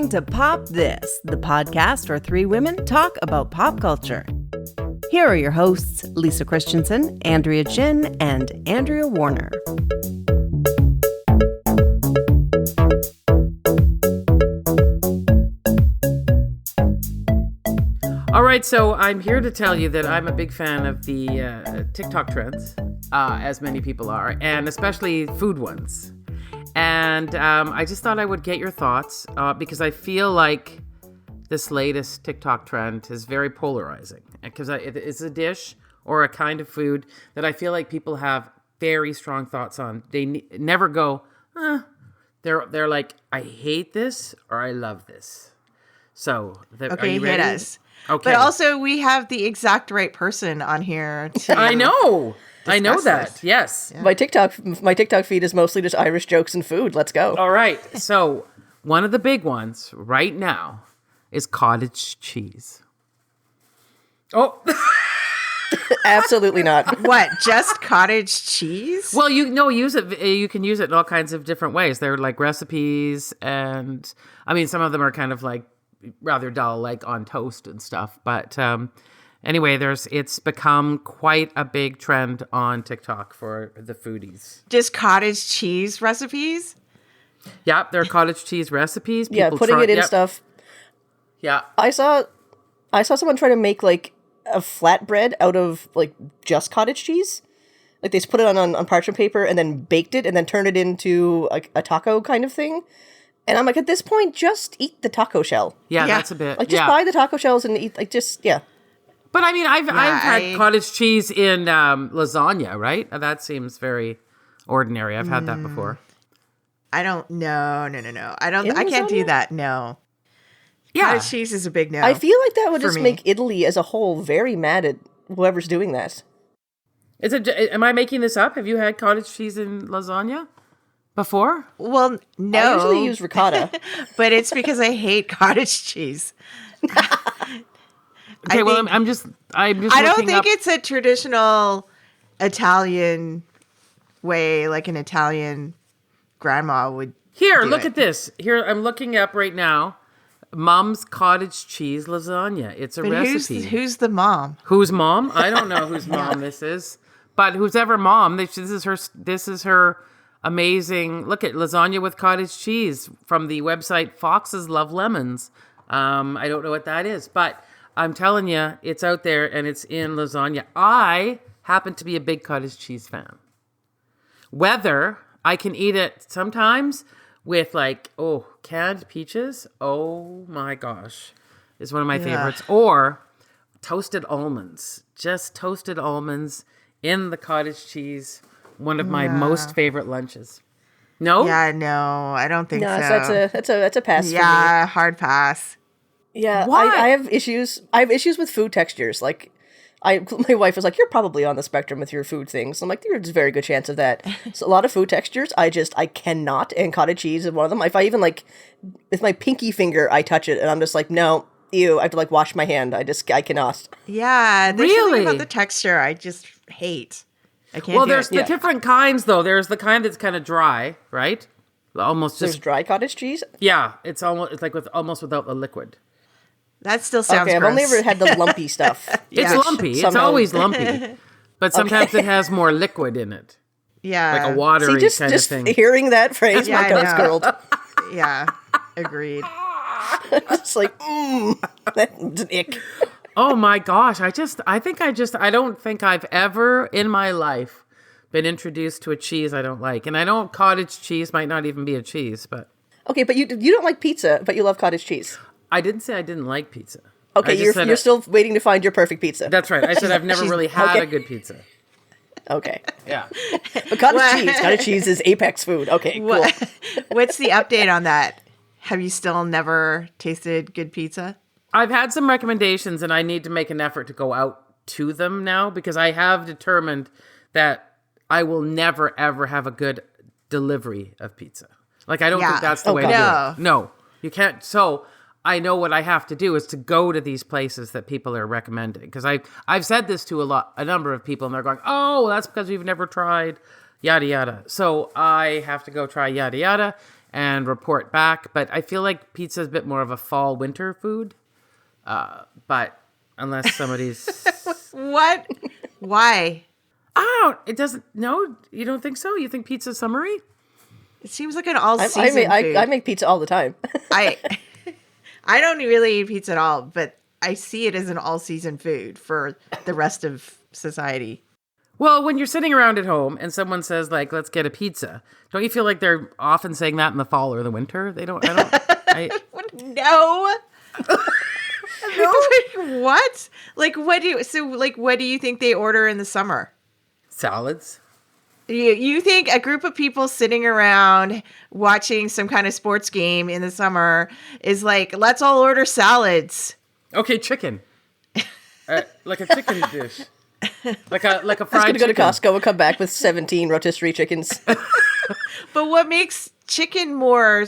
listening to Pop This, the podcast where three women talk about pop culture. Here are your hosts, Lisa Christiansen, Andrea Gin, and Andrea Warner. All right, so I'm here to tell you that I'm a big fan of the TikTok trends, as many people are, and especially food ones. And I just thought I would get your thoughts because I feel like this latest TikTok trend is very polarizing because it's a dish or a kind of food that I feel like people have very strong thoughts on. They never go, they're like, I hate this or I love this. So, are you ready? Hit us. Okay. But also, we have the exact right person on here to I know that. this. Yes. Yeah. My TikTok feed is mostly just Irish jokes and food. Let's go. All right. So, one of the big ones right now is cottage cheese. Oh. Absolutely not. What? Just cottage cheese? Well, you can use it in all kinds of different ways. They're like recipes, and I mean, some of them are kind of like rather dull, like on toast and stuff. But anyway, it's become quite a big trend on TikTok for the foodies. Just cottage cheese recipes? Yeah, they're cottage cheese recipes. People putting it in stuff. Yeah. I saw someone try to make like a flatbread out of like just cottage cheese. Like they just put it on parchment paper and then baked it and then turned it into a taco kind of thing. And I'm like, at this point, just eat the taco shell. Yeah, that's a bit. Like, just buy the taco shells and eat, But I mean, I've had cottage cheese in lasagna, right? That seems very ordinary. I've had that before. I don't. No. I can't do that. No. Yeah. Cottage cheese is a big no. I feel like that would just me. make Italy as a whole very mad at whoever's doing that. Am I making this up? Have you had cottage cheese in lasagna before? Well, no. I usually use ricotta. But it's because I hate cottage cheese. Okay, I'm just I don't think it's a traditional Italian way, like an Italian grandma would. Here, look at this. Here, I'm looking up right now. Mom's cottage cheese lasagna. It's a recipe. Who's the mom? Whose mom? I don't know whose mom this is, but who's ever mom, this is her amazing. Look at lasagna with cottage cheese from the website Foxes Love Lemons. I don't know what that is, but I'm telling you, it's out there and it's in lasagna. I happen to be a big cottage cheese fan. Whether I can eat it sometimes with canned peaches. Oh my gosh, is one of my favorites. Or toasted almonds. Just toasted almonds in the cottage cheese. One of my most favorite lunches. No? Yeah, no, I don't think so. That's a pass for me. Yeah, hard pass. Yeah, Why? I have issues. I have issues with food textures. Like, my wife was like, "You're probably on the spectrum with your food things." I'm like, "There's a very good chance of that." So a lot of food textures, I cannot. And cottage cheese is one of them. If I even with my pinky finger, I touch it, and I'm just like, no, ew. I have to wash my hand. I cannot. Yeah, there's Really? something about the texture I just hate. I can't. Well, do there's it. the different kinds though. There's the kind that's kind of dry, right? Almost There's just dry cottage cheese. yeah. It's like almost without the liquid. That still sounds Okay, I've gross. only ever had the lumpy stuff. It's Yeah. lumpy. It's Somehow- always lumpy. But sometimes it has more liquid in it. Yeah. Like a watery See, kind of just thing. hearing that phrase, Yeah, my I tongue's know. curled. Yeah. Agreed. It's like, that's an ick. Oh my gosh. I don't think I've ever in my life been introduced to a cheese I don't like. And I know cottage cheese might not even be a cheese, but. Okay, but you don't like pizza, but you love cottage cheese. I didn't say I didn't like pizza. Okay, I just you're said still waiting to find your perfect pizza. That's right. I said I've never really had okay. a good pizza. Okay. Yeah. But cottage cheese is apex food. Okay, cool. What's the update on that? Have you still never tasted good pizza? I've had some recommendations and I need to make an effort to go out to them now because I have determined that I will never, ever have a good delivery of pizza. Like, I don't think that's the way to do it. No, you can't. So I know what I have to do is to go to these places that people are recommending. Because I've said this to a number of people, and they're going, "Oh, that's because we've never tried yada yada." So I have to go try yada yada, and report back. But I feel like pizza is a bit more of a fall winter food. But unless somebody's What? Why? it doesn't. No, you don't think so? You think pizza's summery? It seems like an all-season food. I make pizza all the time. I don't really eat pizza at all, but I see it as an all-season food for the rest of society. Well, when you're sitting around at home and someone says, like, let's get a pizza, don't you feel like they're often saying that in the fall or the winter? They don't. No. What? Like, what do you think they order in the summer? Salads. You think a group of people sitting around watching some kind of sports game in the summer is like, let's all order salads? Okay, chicken. Like a chicken dish. Like a fried chicken. I was going to go to Costco and come back with 17 rotisserie chickens. But what makes chicken more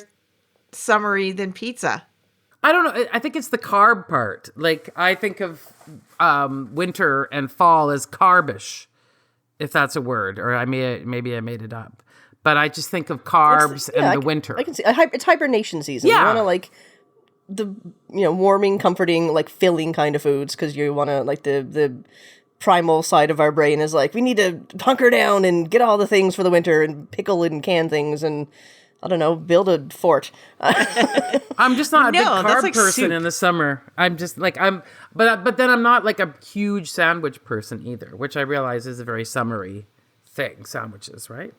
summery than pizza? I don't know. I think it's the carb part. Like, I think of winter and fall as carbish, if that's a word, or maybe I made it up. But I just think of carbs and the winter. I can see it's hibernation season. Yeah. You want to like the warming, comforting, like filling kind of foods because you want to like the primal side of our brain is like we need to hunker down and get all the things for the winter and pickle and can things and I don't know, build a fort. I'm just not a big carb like person soup. in the summer. I'm just like but then I'm not like a huge sandwich person either, which I realize is a very summery thing. Sandwiches, right?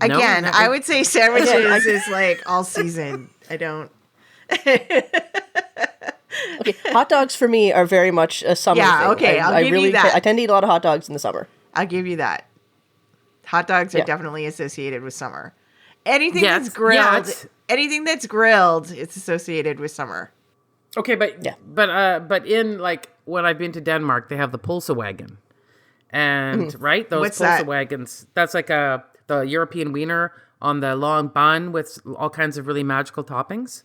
Again, No? I would say sandwiches is like all season. I don't. Okay, hot dogs for me are very much a summer thing. Okay, I'll give you that. I tend to eat a lot of hot dogs in the summer. I'll give you that. Hot dogs are definitely associated with summer. Anything that's grilled, it's associated with summer. Okay, but in like when I've been to Denmark, they have the Pulsewagen, and right those What's that? Pulsewagons. That's like the European wiener on the long bun with all kinds of really magical toppings.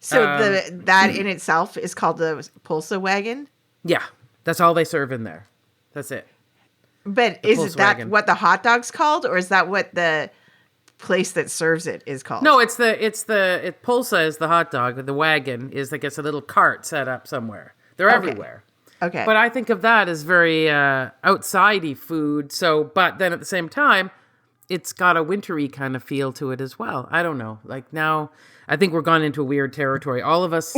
So that in itself is called the Pulsewagen? Yeah, that's all they serve in there. That's it. But is that what the hot dog's called, or is that what the place that serves it is called? No, Pulsa is the hot dog. The wagon is like it's a little cart set up somewhere. They're everywhere. Okay. But I think of that as very outsidey food. So, but then at the same time, it's got a wintry kind of feel to it as well. I don't know. Like now, I think we're gone into a weird territory. All of us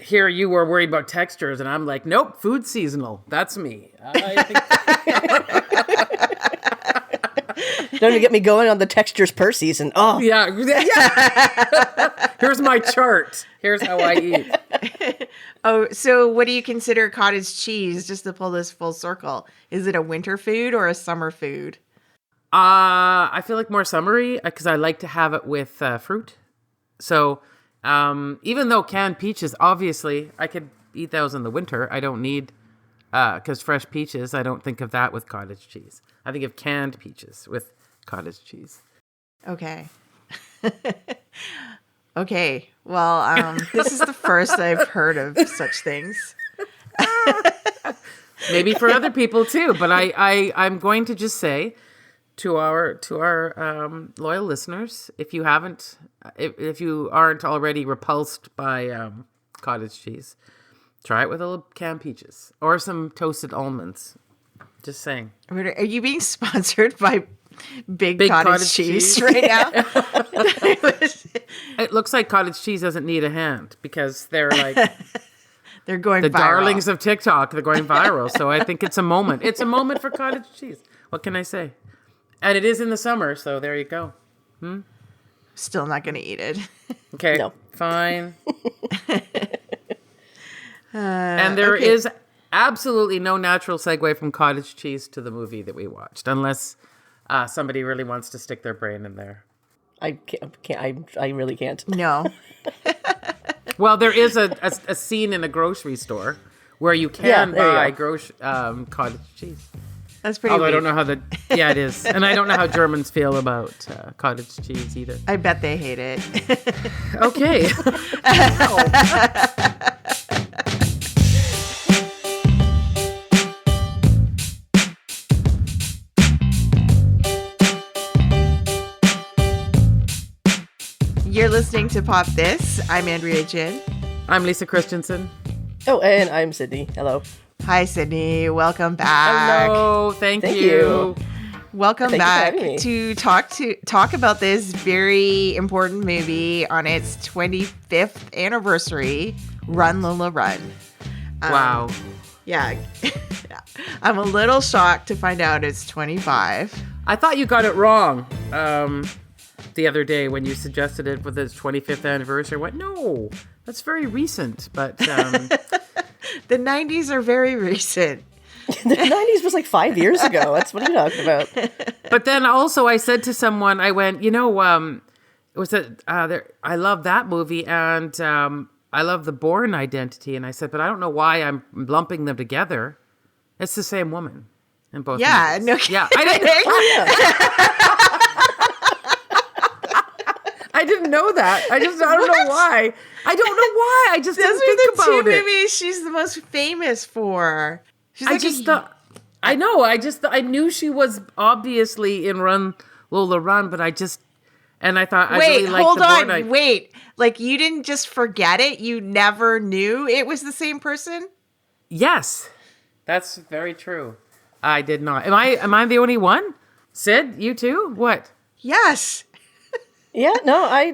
here, you were worried about textures, and I'm like, nope, food seasonal. That's me. I think Don't even get me going on the textures per season. Oh, yeah. Here's my chart. Here's how I eat. Oh, so what do you consider cottage cheese, just to pull this full circle? Is it a winter food or a summer food? I feel like more summery because I like to have it with fruit. So even though canned peaches, obviously, I could eat those in the winter. I don't need, because fresh peaches, I don't think of that with cottage cheese. I think of canned peaches with cottage cheese. Okay. Okay. Well, this is the first I've heard of such things. Maybe for other people too, but I'm going to just say to our loyal listeners, if you aren't already repulsed by cottage cheese, try it with a little canned peaches or some toasted almonds. Just saying. Are you being sponsored by Big cottage cheese right now? It looks like cottage cheese doesn't need a hand because they're like they're going the viral. darlings of TikTok. They're going viral. So I think it's a moment. It's a moment for cottage cheese. What can I say? And it is in the summer, so there you go. Still not going to eat it. Okay, No. fine. And there is absolutely no natural segue from cottage cheese to the movie that we watched, unless somebody really wants to stick their brain in there. I can't. I really can't. No. Well, there is a scene in a grocery store where you can buy cottage cheese. That's pretty Although weak. I don't know how yeah, it is. And I don't know how Germans feel about cottage cheese either. I bet they hate it. Okay. listening to Pop This. I'm Andrea Gin. I'm Lisa Christiansen. Oh, and I'm Sidney. Hello. Hi, Sidney. Welcome back. Hello. Thank you. Welcome Thank back you to talk about this very important movie on its 25th anniversary, Run, Lola Run. Wow. Yeah. I'm a little shocked to find out it's 25. I thought you got it wrong the other day when you suggested it with its 25th anniversary. I went, no, that's very recent. But the 90s are very recent. The 90s was like 5 years ago. That's what are you talking about? But then also I said to someone, I went, it was I love that movie and I love The Bourne Identity. And I said, but I don't know why I'm lumping them together. It's the same woman in both movies. No kidding. Yeah, I didn't know that. I don't know why. I don't know why. I just didn't think about it. Those are the two movies she's the most famous for. I knew she was obviously in Run, Lola Run, but I thought I really liked hold the on, Bourne. wait. Like you didn't just forget it? You never knew it was the same person? Yes, that's very true. I did not. Am I the only one? Sid, you too? What? Yes. Yeah, no, I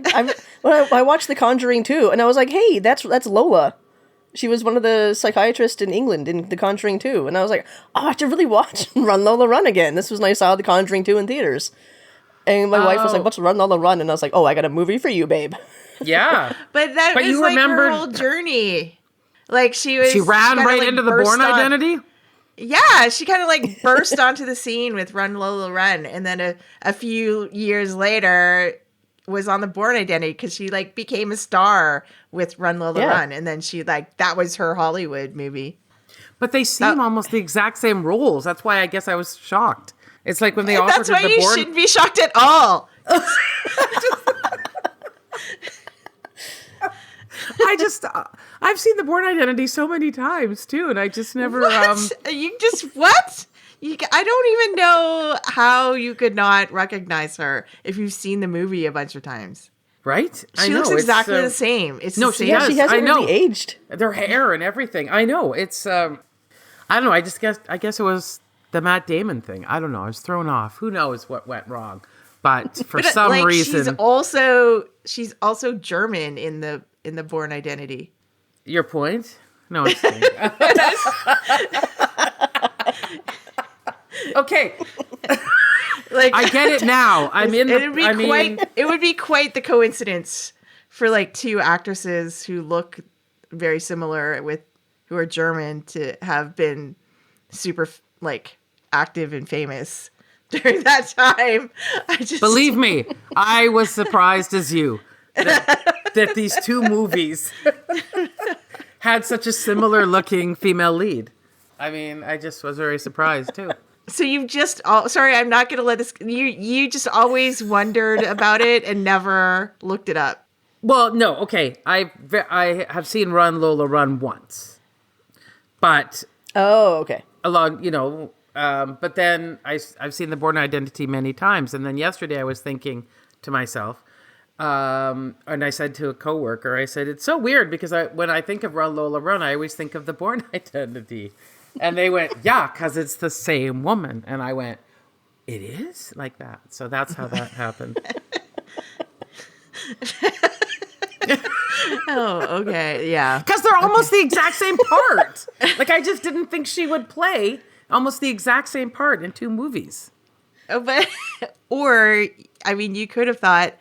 watched The Conjuring 2, and I was like, hey, that's Lola. She was one of the psychiatrists in England in The Conjuring 2. And I was like, oh, I should really watch Run, Lola, Run again. This was when I saw The Conjuring 2 in theaters. And my wife was like, what's Run, Lola, Run? And I was like, oh, I got a movie for you, babe. Yeah. But that was you like remembered her whole journey. Like she ran right like into the Bourne Identity? Yeah, she kind of like burst onto the scene with Run, Lola, Run. And then a few years later was on the Bourne Identity because she like became a star with Run, Lola, Run. And then she like, that was her Hollywood movie. But they seem almost the exact same roles. That's why I guess I was shocked. It's like when they offered That's why the you Bourne... shouldn't be shocked at all. I've seen the Bourne Identity so many times too, and I just never. What? What? I don't even know how you could not recognize her if you've seen the movie a bunch of times. Right? She looks exactly the same. It's no, the same. she does. She hasn't really aged. Their hair and everything. I know. It's. I don't know. I guess it was the Matt Damon thing. I don't know. I was thrown off. Who knows what went wrong? But for some reason, she's also German in the Bourne Identity. Your point? No, it's okay. Like I get it now. It would be quite the coincidence for like two actresses who look very similar who are German to have been super like active and famous during that time. Believe me, I was surprised as you that these two movies had such a similar looking female lead. I mean, I just was very surprised too. So you've just sorry, I'm not going to let this. You just always wondered about it and never looked it up. Well, no, okay. I have seen Run, Lola, Run once, but okay. But then I've seen the Bourne Identity many times, and then yesterday I was thinking to myself, and I said to a coworker, I said it's so weird because when I think of Run, Lola, Run, I always think of the Bourne Identity. And they went, yeah, because it's the same woman. And I went, it is like that. So that's how that happened. Oh, okay. Yeah. Because they're almost the exact same part. Like, I just didn't think she would play almost the exact same part in two movies. You could have thought,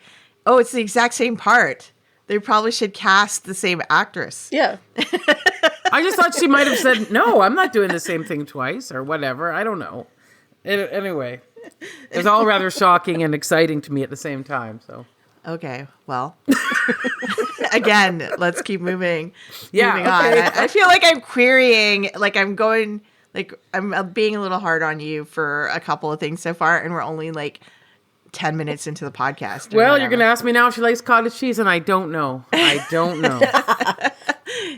oh, it's the exact same part. They probably should cast the same actress. Yeah. I just thought she might have said, no, I'm not doing the same thing twice or whatever. I don't know. Anyway, it was all rather shocking and exciting to me at the same time. So okay, well, again, let's keep moving. Yeah, moving on. okay. I feel like I'm querying, like I'm being a little hard on you for a couple of things so far, and we're only like 10 minutes into the podcast. Well, you're going to ask me now if she likes cottage cheese, and I don't know.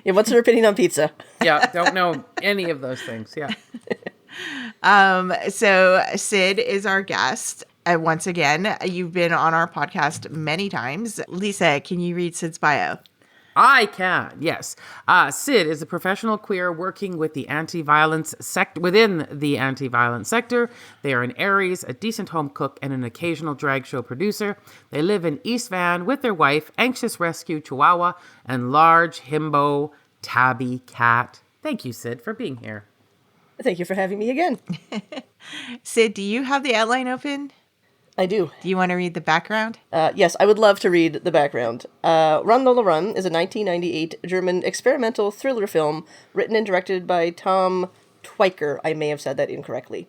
Yeah, what's her opinion on pizza? Yeah, don't know any of those things. Yeah. So Sid is our guest, once again, you've been on our podcast many times. Lisa, can you read Sid's bio? I can, yes. Sid is a professional queer working with the anti-violence within the anti-violence sector. They are an Aries, a decent home cook, and an occasional drag show producer. They live in East Van with their wife, anxious rescue Chihuahua, and large himbo tabby cat. Thank you, Sid, for being here. Thank you for having me again. Sid, do you have the outline open? I do. Do you want to read the background? Yes, I would love to read the background. Run, Lola Run is a 1998 German experimental thriller film written and directed by Tom Twyker. I may have said that incorrectly.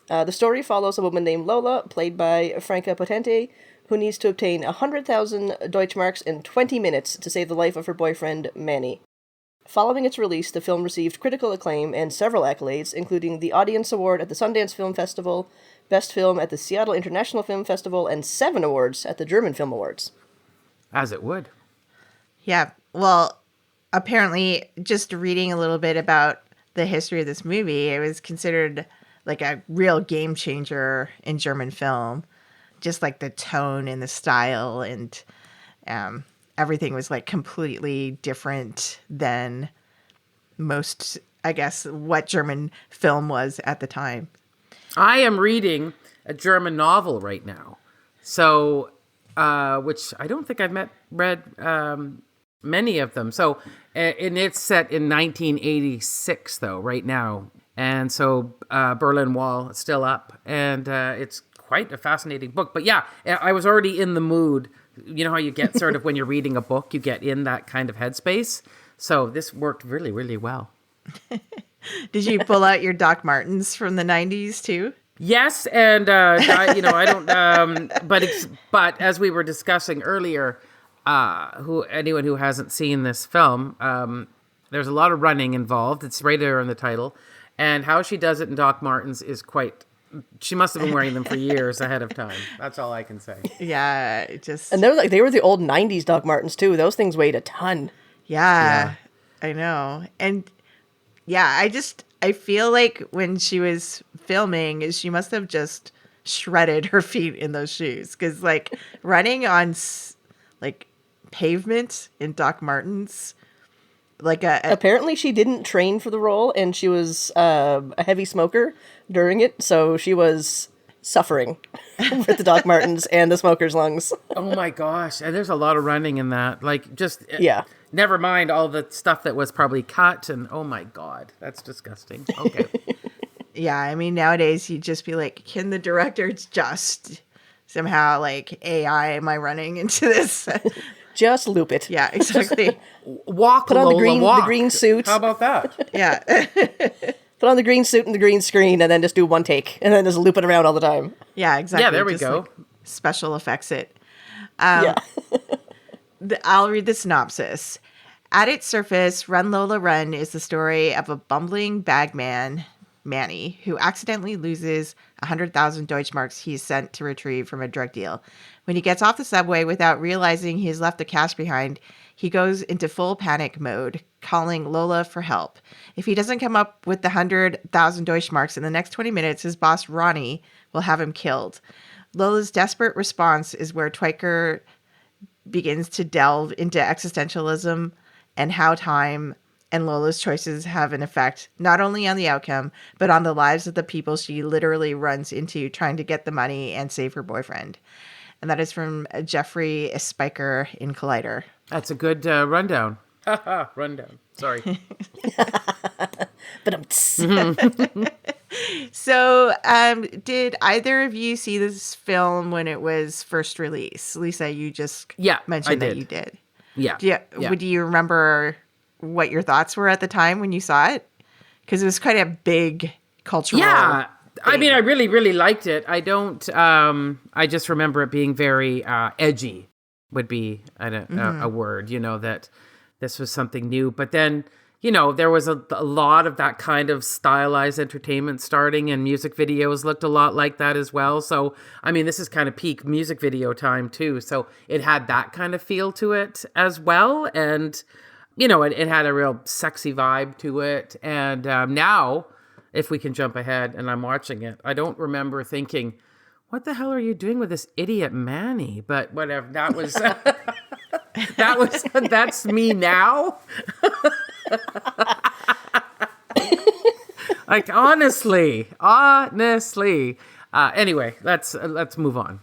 The story follows a woman named Lola, played by Franca Potente, who needs to obtain 100,000 Deutschmarks in 20 minutes to save the life of her boyfriend, Manny. Following its release, the film received critical acclaim and several accolades, including the Audience Award at the Sundance Film Festival, Best Film at the Seattle International Film Festival, and 7 awards at the German Film Awards. As it would. Yeah. Well, apparently, just reading a little bit about the history of this movie, it was considered like a real game changer in German film. Just like the tone and the style and everything was like completely different than most, I guess, what German film was at the time. I am reading a German novel right now, so which I don't think I've read many of them. So, and it's set in 1986 though, right now, and so Berlin Wall is still up, and it's quite a fascinating book. But yeah, I was already in the mood. You know how you get sort of when you're reading a book, you get in that kind of headspace. So this worked really, really well. Did you pull out your Doc Martens from the 90s too? Yes, and I don't. But as we were discussing earlier, anyone who hasn't seen this film, there's a lot of running involved. It's right there in the title, and how she does it in Doc Martens is quite. She must have been wearing them for years ahead of time. That's all I can say. Yeah, it just And they were the old 90s Doc Martens too. Those things weighed a ton. yeah. I know. And yeah, I feel like when she was filming, she must have just shredded her feet in those shoes, because like running on like pavement in Doc Martens, like Apparently she didn't train for the role, and she was a heavy smoker during it, so she was suffering with the Doc Martens and the smoker's lungs. Oh my gosh, and there's a lot of running in that. Like just Yeah. Never mind all the stuff that was probably cut, and oh my god, that's disgusting. Okay. yeah, I mean nowadays you'd just be like, can the director just somehow like AI my running into this? Just loop it. Yeah, exactly. Walk, Put on Lola, the walk. green suit. How about that? Yeah. Put on the green suit and the green screen, and then just do one take, and then just loop it around all the time. Yeah, exactly. Yeah, there we Just, go. like, special effects it. Yeah. I'll read the synopsis. At its surface, Run Lola Run is the story of a bumbling bagman, Manny, who accidentally loses 100,000 Deutschmarks he's sent to retrieve from a drug deal. When he gets off the subway without realizing he has left the cash behind, he goes into full panic mode, calling Lola for help. If he doesn't come up with the 100,000 Deutschmarks in the next 20 minutes, his boss, Ronnie, will have him killed. Lola's desperate response is where Twyker begins to delve into existentialism and how time and Lola's choices have an effect not only on the outcome, but on the lives of the people she literally runs into trying to get the money and save her boyfriend. And that is from Jeffrey Spiker in Collider. That's a good rundown. Rundown. Sorry. But So, did either of you see this film when it was first released? Lisa, you just mentioned that you did. Yeah. Do you remember what your thoughts were at the time when you saw it? Because it was quite a big cultural. Yeah. I thing. mean, I really, really liked it. I don't. I just remember it being very edgy. Would be a word. You know, that this was something new. But then, you know, there was a lot of that kind of stylized entertainment starting, and music videos looked a lot like that as well. So, I mean, this is kind of peak music video time too. So it had that kind of feel to it as well. And, you know, it had a real sexy vibe to it. And now, if we can jump ahead and I'm watching it, I don't remember thinking, what the hell are you doing with this idiot Manny? But whatever, that was, that's me now. Like, honestly. Anyway, let's move on.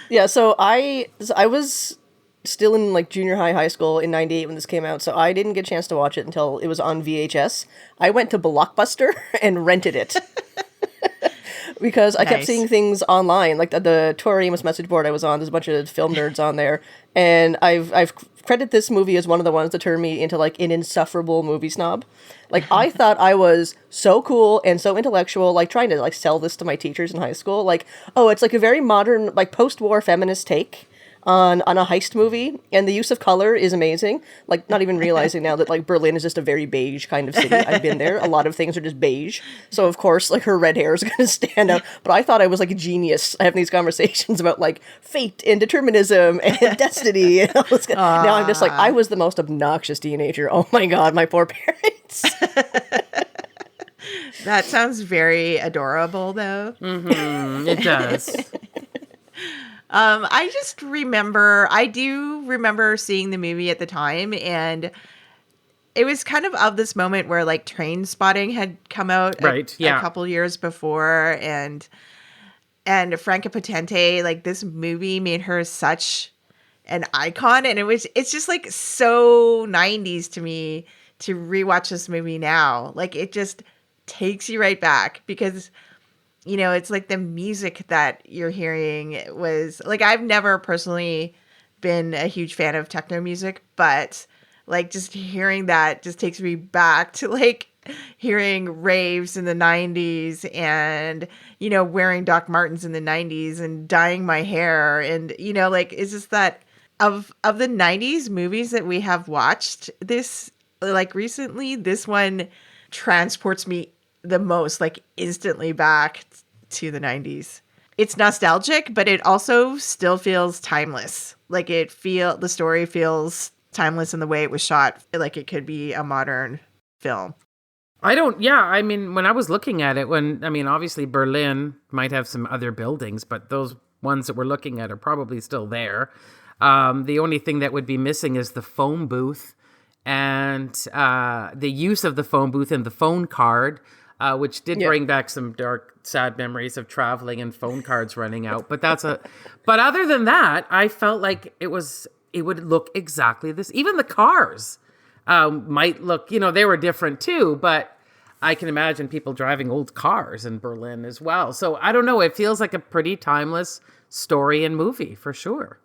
Yeah, so I was still in like junior high school in 98 when this came out, so I didn't get a chance to watch it until it was on VHS. I went to Blockbuster and rented it. Because I kept seeing things online, like the Tor Amos message board I was on, there's a bunch of film nerds on there, and I've credited this movie as one of the ones that turned me into like an insufferable movie snob. Like, I thought I was so cool and so intellectual, like trying to like sell this to my teachers in high school, like, oh, it's like a very modern, like post-war feminist take on a heist movie, and the use of color is amazing. Like, not even realizing now that like Berlin is just a very beige kind of city. I've been there. A lot of things are just beige. So of course, like, her red hair is going to stand out. But I thought I was like a genius having these conversations about like fate and determinism and destiny and all this. Now I'm just like, I was the most obnoxious teenager. Oh my God, my poor parents. That sounds very adorable, though. Mm-hmm, it does. I do remember seeing the movie at the time, and it was kind of this moment where like Train Spotting had come out a couple years before, and Franca Potente, like, this movie made her such an icon, and it's just like so 90s to me to rewatch this movie now. Like, it just takes you right back, because you know, it's like the music that you're hearing was like, I've never personally been a huge fan of techno music, but like just hearing that just takes me back to like hearing raves in the 90s and, you know, wearing Doc Martens in the 90s and dyeing my hair. And, you know, like, it's just that of the 90s movies that we have watched this, like, recently, this one transports me the most, like, instantly back to the 90s. It's nostalgic, but it also still feels timeless. Like, the story feels timeless in the way it was shot, like it could be a modern film. I mean, when I was looking at it, obviously Berlin might have some other buildings, but those ones that we're looking at are probably still there. The only thing that would be missing is the phone booth and the use of the phone booth and the phone card, which did bring back some dark, sad memories of traveling and phone cards running out. But but other than that, I felt like it would look exactly this. Even the cars might look, they were different too, but I can imagine people driving old cars in Berlin as well. So I don't know. It feels like a pretty timeless story and movie for sure.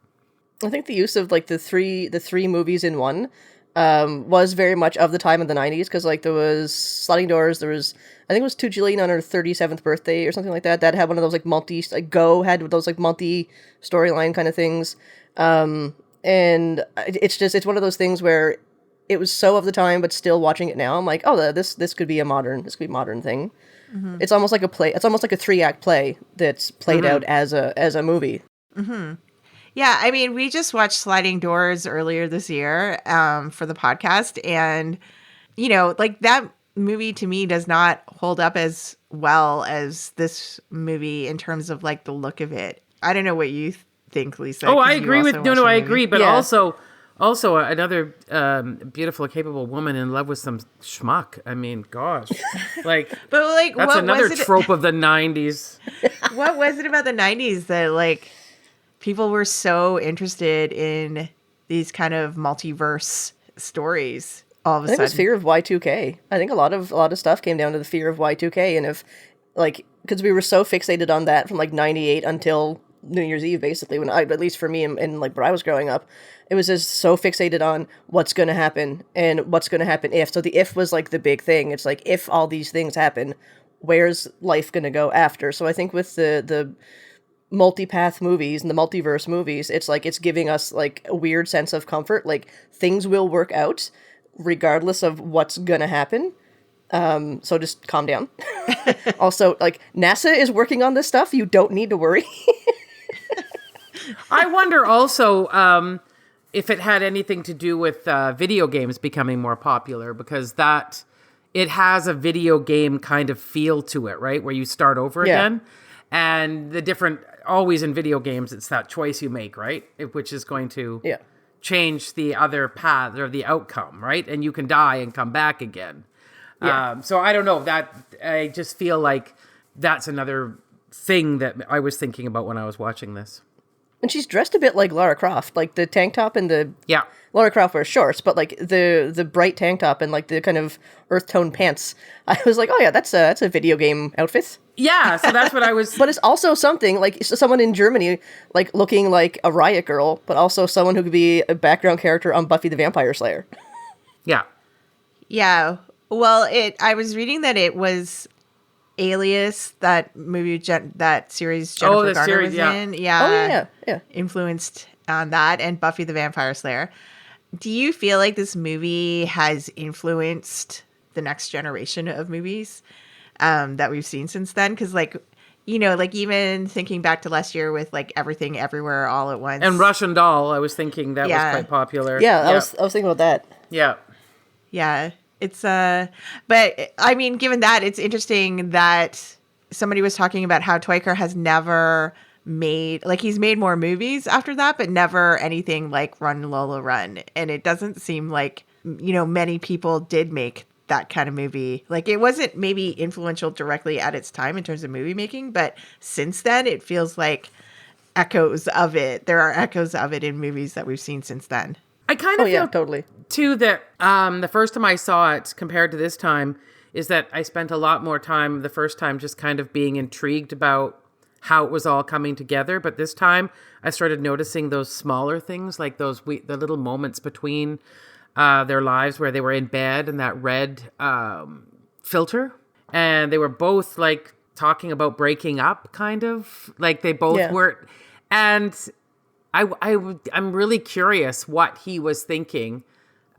I think the use of like the three movies in one was very much of the time of the 90s, because like there was Sliding Doors, there was, I think it was To Jillian on her 37th birthday or something like that. That had one of those like Go had those like multi storyline kind of things. And it's one of those things where it was so of the time, but still watching it now, I'm like, oh, this could be a modern thing. Mm-hmm. It's almost like a play. It's almost like a 3-act play that's played out as a movie. Mm-hmm. Yeah, I mean, we just watched Sliding Doors earlier this year for the podcast, and like that movie to me does not hold up as well as this movie in terms of like the look of it. I don't know what you think, Lisa. Oh, I agree with I agree, but yeah. Also, another beautiful, capable woman in love with some schmuck. I mean, gosh, like, but like, that's another trope of the 90s. What was it about the 90s that like people were so interested in these kind of multiverse stories all of a sudden? I think it was fear of Y2K. I think a lot of stuff came down to the fear of Y2K, and if like because we were so fixated on that from like 98 until New Year's Eve, basically, at least for me and like where I was growing up, it was just so fixated on what's going to happen and what's going to happen if. So the if was like the big thing. It's like, if all these things happen, where's life going to go after? So I think with the multipath movies and the multiverse movies, it's like it's giving us like a weird sense of comfort. Like, things will work out regardless of what's going to happen. So just calm down. Also, like, NASA is working on this stuff. You don't need to worry. I wonder also if it had anything to do with video games becoming more popular, because it has a video game kind of feel to it, right? Where you start over again. And the different, always in video games, it's that choice you make, right? Which is going to change the other path or the outcome, right? And you can die and come back again. Yeah. So I don't know, that I just feel like that's another thing that I was thinking about when I was watching this. And she's dressed a bit like Lara Croft, like the tank top and the... Yeah. Lara Croft wears shorts, but like the bright tank top and like the kind of earth tone pants. I was like, oh yeah, that's a video game outfit. Yeah, so that's what I was... But it's also something, like someone in Germany, like looking like a riot girl, but also someone who could be a background character on Buffy the Vampire Slayer. Yeah. Yeah. Well, I was reading that it was Alias, that movie, that series Jennifer Garner was in. Yeah. Oh, yeah. Influenced on that and Buffy the Vampire Slayer. Do you feel like this movie has influenced the next generation of movies that we've seen since then? Because, like, you know, like even thinking back to last year with like Everything Everywhere All at Once. And Russian Doll, I was thinking that was quite popular. Yeah, I was thinking about that. Yeah. Yeah. It's but I mean, given that, it's interesting that somebody was talking about how Twyker has never made, like, he's made more movies after that, but never anything like Run Lola Run. And it doesn't seem like, you know, many people did make that kind of movie. Like, it wasn't maybe influential directly at its time in terms of movie making, but since then it feels like echoes of it. There are echoes of it in movies that we've seen since then. I kind of feel totally too that the first time I saw it compared to this time is that I spent a lot more time the first time just kind of being intrigued about how it was all coming together. But this time I started noticing those smaller things, like the little moments between their lives where they were in bed and that red filter. And they were both like talking about breaking up, kind of like they both were. And I'm really curious what he was thinking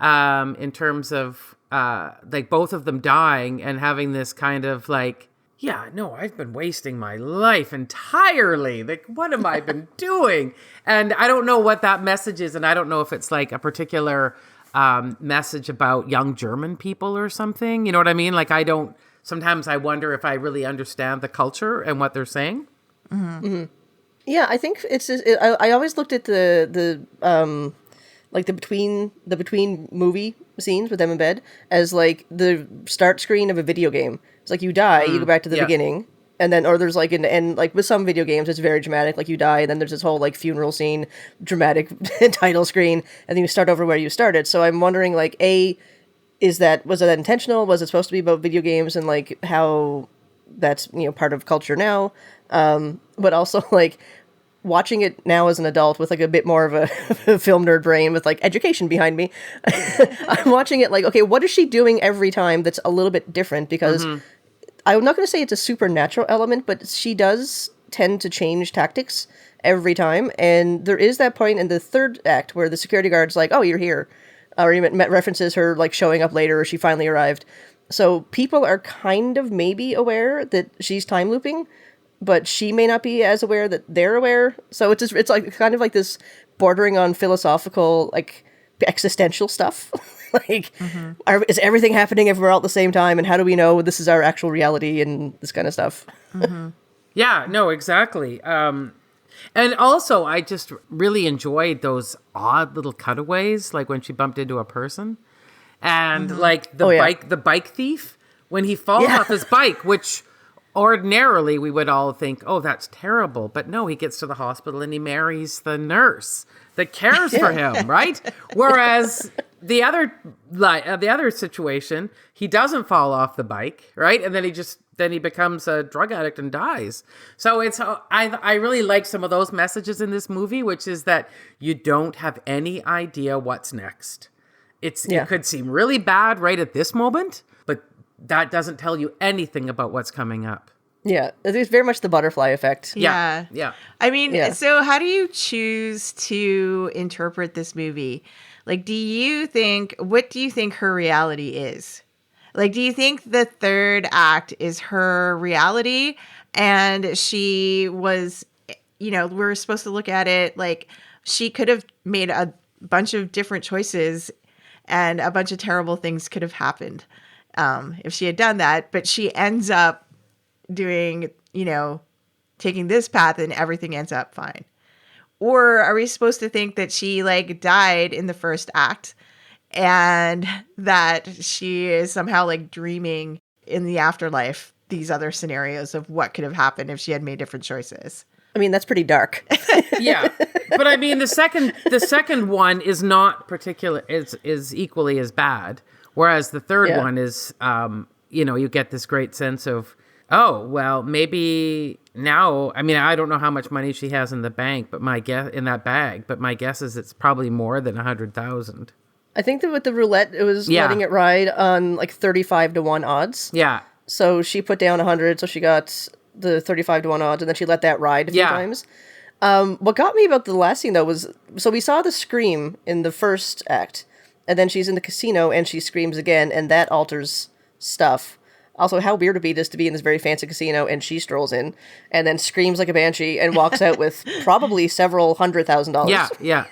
in terms of like both of them dying and having this kind of like, yeah, no, I've been wasting my life entirely. Like, what have I been doing? And I don't know what that message is. And I don't know if it's like a particular message about young German people or something. You know what I mean? Like, sometimes I wonder if I really understand the culture and what they're saying. Mm-hmm. Mm-hmm. Yeah, I think I always looked at the like the between movie scenes with them in bed as like the start screen of a video game. It's like you die, you go back to the beginning, and then, or there's like an end, like with some video games, it's very dramatic, like you die, and then there's this whole like funeral scene, dramatic title screen, and then you start over where you started. So I'm wondering, like, was that intentional? Was it supposed to be about video games and like how that's, you know, part of culture now? But also like watching it now as an adult with like a bit more of a film nerd brain with like education behind me, I'm watching it like, okay, what is she doing every time that's a little bit different? Because I'm not going to say it's a supernatural element, but she does tend to change tactics every time. And there is that point in the third act where the security guard's like, oh, you're here. Or he references her like showing up later or she finally arrived. So people are kind of maybe aware that she's time looping, but she may not be as aware that they're aware. So it's like kind of like this bordering on philosophical, like existential stuff. Like, is everything happening everywhere all at the same time? And how do we know this is our actual reality and this kind of stuff? Yeah, no, exactly. And also, I just really enjoyed those odd little cutaways, like when she bumped into a person. And like the bike thief, when he falls off his bike, which ordinarily we would all think, oh, that's terrible. But no, he gets to the hospital and he marries the nurse that cares for him, right? Whereas the other situation, he doesn't fall off the bike, right? And then he becomes a drug addict and dies. So I really like some of those messages in this movie, which is that you don't have any idea what's next. It could seem really bad right at this moment, but that doesn't tell you anything about what's coming up. Yeah, there's very much the butterfly effect. Yeah. I mean, so how do you choose to interpret this movie? Like, what do you think her reality is? Like, do you think the third act is her reality? And she was, you know, we're supposed to look at it like she could have made a bunch of different choices and a bunch of terrible things could have happened if she had done that. But she ends up doing, you know, taking this path and everything ends up fine? Or are we supposed to think that she like died in the first act and that she is somehow like dreaming in the afterlife these other scenarios of what could have happened if she had made different choices? I mean, that's pretty dark. Yeah, but I mean, the second one is not particular is equally as bad, whereas the third one is, you get this great sense of, oh well, maybe now. I mean, I don't know how much money she has in the bank, but my guess is it's probably more than 100,000. I think that with the roulette, it was letting it ride on like 35-1 odds. Yeah. So she put down 100, so she got the 35-1 odds, and then she let that ride a few times. What got me about the last scene, though, was... So we saw the scream in the first act, and then she's in the casino, and she screams again, and that alters stuff. Also, how weird would it be just to be in this very fancy casino, and she strolls in, and then screams like a banshee, and walks out with probably several $100,000. Yeah.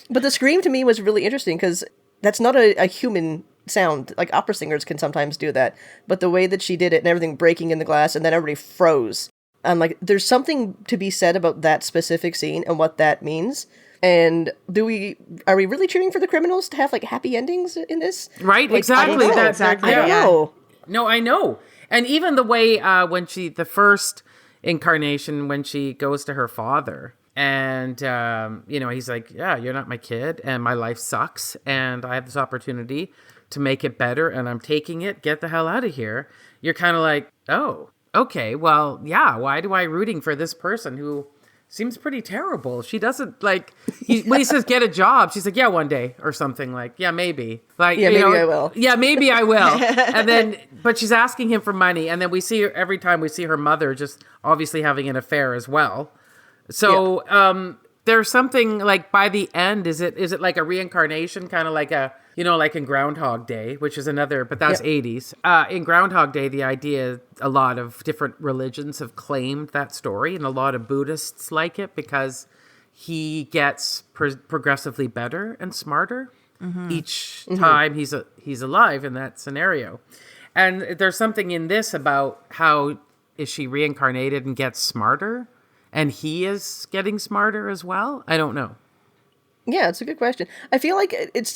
But the scream, to me, was really interesting, because that's not a human sound. Like, opera singers can sometimes do that. But the way that she did it, and everything breaking in the glass, and then everybody froze. I'm like, there's something to be said about that specific scene and what that means. And are we really cheering for the criminals to have like happy endings in this? Right, like, exactly. I don't know. No, I know. And even the way when the first incarnation, when she goes to her father and, he's like, yeah, you're not my kid and my life sucks and I have this opportunity to make it better and I'm taking it, get the hell out of here. You're kind of like, oh, okay, well, yeah, why do I rooting for this person who seems pretty terrible? She doesn't like, when he says get a job, she's like, yeah, one day or something like, yeah, maybe. Like, yeah, maybe I will. Yeah, maybe I will. And then, but she's asking him for money. And then we see her, every time we see her mother just obviously having an affair as well. So there's something like by the end, is it like a reincarnation, kind of like a, like in Groundhog Day, which is another, but that's 80s. In Groundhog Day, the idea, a lot of different religions have claimed that story, and a lot of Buddhists like it because he gets progressively better and smarter each time he's alive in that scenario. And there's something in this about how is she reincarnated and gets smarter, and he is getting smarter as well? I don't know. Yeah, it's a good question. I feel like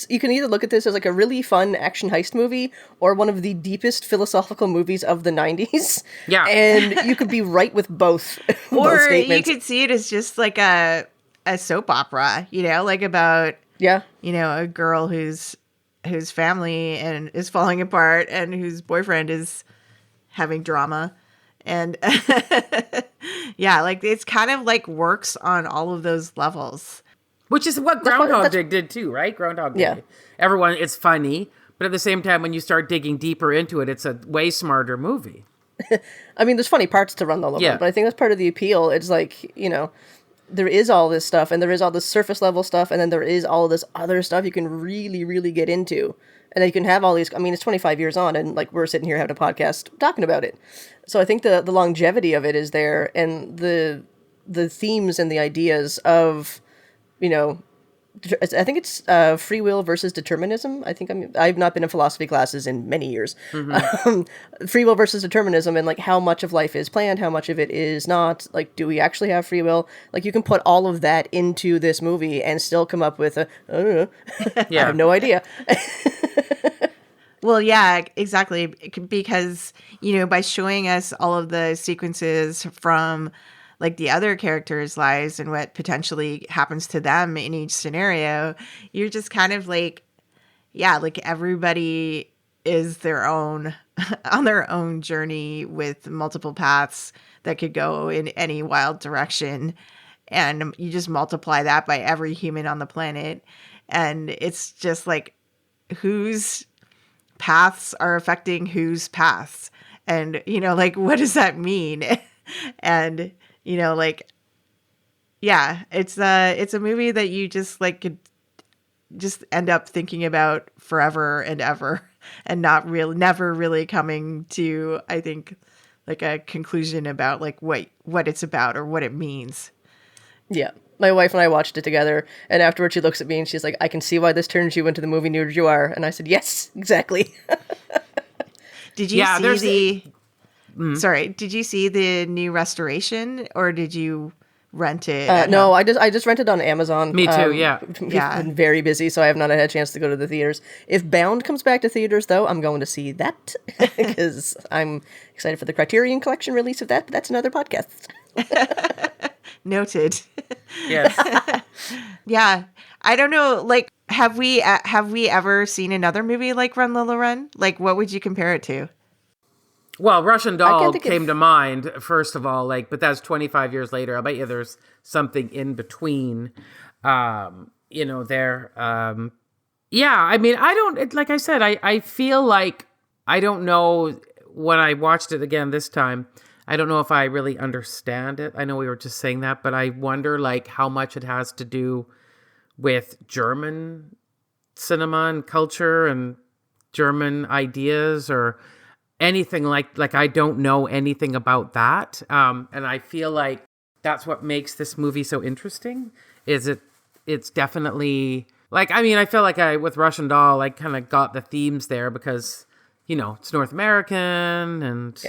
you can either look at this as like a really fun action heist movie or one of the deepest philosophical movies of the 90s. Yeah. And you could be right with both. Or both statements. You could see it as just like a soap opera, like about a girl whose family and is falling apart and whose boyfriend is having drama. And like it's kind of like works on all of those levels. Which is what Groundhog Day did too, right? Groundhog Day. Yeah. Everyone, it's funny, but at the same time, when you start digging deeper into it, it's a way smarter movie. I mean, there's funny parts to run all over, but I think that's part of the appeal. It's like, there is all this stuff, and there is all this surface level stuff, and then there is all this other stuff you can really, really get into. And then you can have all these, I mean, it's 25 years on, and like we're sitting here having a podcast talking about it. So I think the longevity of it is there, and the themes and the ideas of, I think it's free will versus determinism. I've not been in philosophy classes in many years. Free will versus determinism, and like how much of life is planned, how much of it is not. Like, do we actually have free will? Like, you can put all of that into this movie and still come up with I don't know. I have no idea. Well, yeah, exactly. Because, by showing us all of the sequences from like the other characters' lives and what potentially happens to them in each scenario, you're just kind of like, like everybody is their own on their own journey with multiple paths that could go in any wild direction. And you just multiply that by every human on the planet. And it's just like whose paths are affecting whose paths. And, what does that mean? And, it's a movie that you just like could just end up thinking about forever and ever and never really coming to, I think, like a conclusion about like what it's about or what it means. Yeah. My wife and I watched it together, and afterwards she looks at me and she's like, I can see why this turns you into the movie nerd you are. And I said, yes, exactly. Did you see Sorry, did you see the new restoration or did you rent it? No, I just rented on Amazon. Me too, yeah. We've been very busy, so I have not had a chance to go to the theaters. If Bound comes back to theaters, though, I'm going to see that because I'm excited for the Criterion Collection release of that. But that's another podcast. Noted. Yes. Yeah. I don't know. Like, have we ever seen another movie like Run, Lola Run? Like, what would you compare it to? Well, Russian Doll think came to mind, first of all, like, but that's 25 years later. I bet you there's something in between, there. Yeah, I mean, like I said, I feel like I don't know when I watched it again this time. I don't know if I really understand it. I know we were just saying that, but I wonder, like, how much it has to do with German cinema and culture and German ideas or anything like I don't know anything about that. And I feel like that's what makes this movie so interesting is it's definitely like, I mean, I feel like with Russian Doll, I kind of got the themes there because, it's North American and,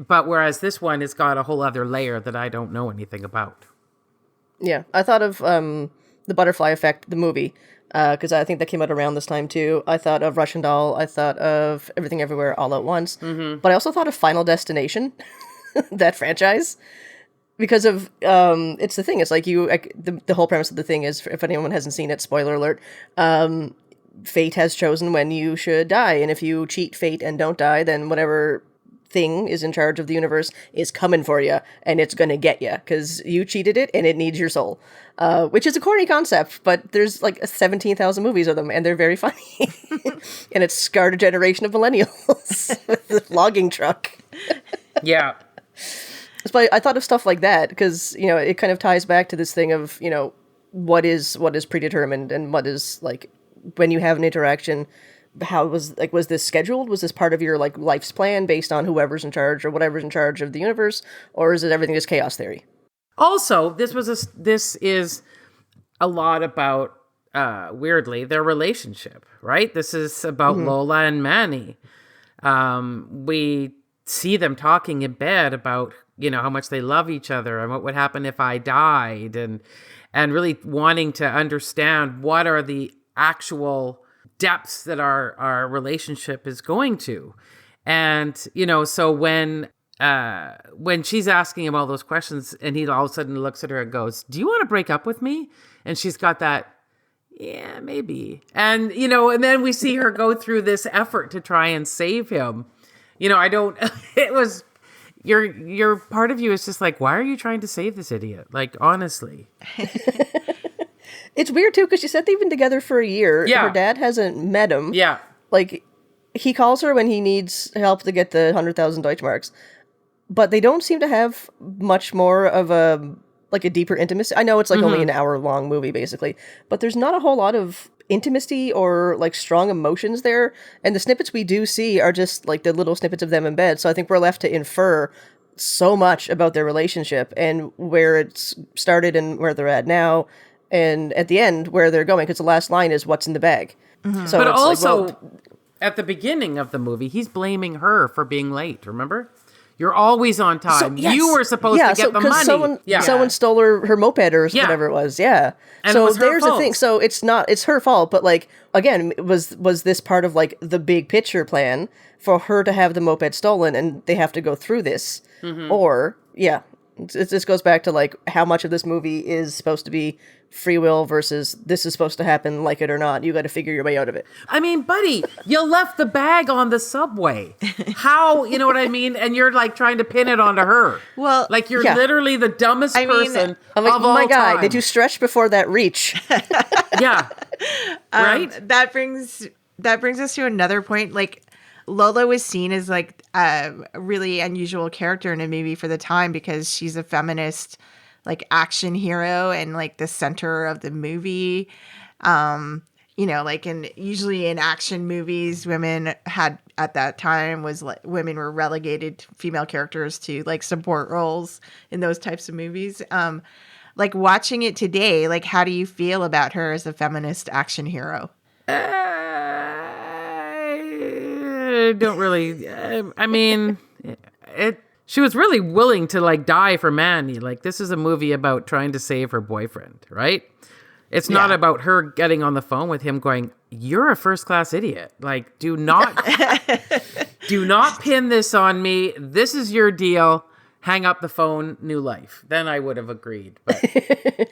but whereas this one has got a whole other layer that I don't know anything about. Yeah, I thought of The Butterfly Effect, the movie, because I think that came out around this time too. I thought of Russian Doll. I thought of Everything Everywhere All at Once. Mm-hmm. But I also thought of Final Destination, that franchise, because of it's the thing. It's like the whole premise of the thing is, if anyone hasn't seen it, spoiler alert. Fate has chosen when you should die, and if you cheat fate and don't die, then whatever thing is in charge of the universe is coming for you, and it's gonna get you because you cheated it and it needs your soul, which is a corny concept, but there's like 17,000 movies of them and they're very funny. And it's scarred a generation of millennials with the logging truck. Yeah. But I thought of stuff like that because it kind of ties back to this thing of what is predetermined and what is, like, when you have an interaction, how was this scheduled? Was this part of your life's plan based on whoever's in charge or whatever's in charge of the universe, or is it everything just chaos theory? Also, this is a lot about weirdly their relationship, right? This is about Lola and Manny. We see them talking in bed about how much they love each other and what would happen if I died, and really wanting to understand what are the actual depths that our relationship is going to. And so when she's asking him all those questions and he all of a sudden looks at her and goes, do you want to break up with me? And she's got that, yeah, maybe. And and then we see her go through this effort to try and save him. It was your part of you is just like, why are you trying to save this idiot? Like, honestly. It's weird, too, because she said they've been together for a year. Yeah. Her dad hasn't met him. Yeah. Like, he calls her when he needs help to get the 100,000 Deutschmarks. But they don't seem to have much more of a deeper intimacy. I know it's only an hour-long movie, basically. But there's not a whole lot of intimacy or, strong emotions there. And the snippets we do see are just, the little snippets of them in bed. So I think we're left to infer so much about their relationship and where it's started and where they're at now. And at the end, where they're going, because the last line is "What's in the bag." Mm-hmm. So, but also, at the beginning of the movie, he's blaming her for being late. Remember, you're always on time. So, yes. You were supposed to get the money. Someone stole her moped or whatever it was. Yeah. And so it was her there's fault. the thing. So it's her fault. But again, was this part of the big picture plan for her to have the moped stolen, and they have to go through this, or this goes back to how much of this movie is supposed to be free will versus this is supposed to happen, like it or not. You got to figure your way out of it. I mean, buddy, you left the bag on the subway. How, you know what I mean? And you're trying to pin it onto her. Well, you're literally the dumbest person I'm of all my guy, time. did you stretch before that reach? Yeah. Right? That brings us to another point. Lola was seen as a really unusual character in a movie for the time because she's a feminist action hero and the center of the movie. Usually in action movies, women had at that time women were relegated, female characters, to support roles in those types of movies. Watching it today, how do you feel about her as a feminist action hero? I don't really. I mean, she was really willing to like die for Manny. Like, this is a movie about trying to save her boyfriend, right? It's not about her getting on the phone with him going, "You're a first-class idiot. Like, do not pin this on me. This is your deal. Hang up the phone, new life." Then I would have agreed. But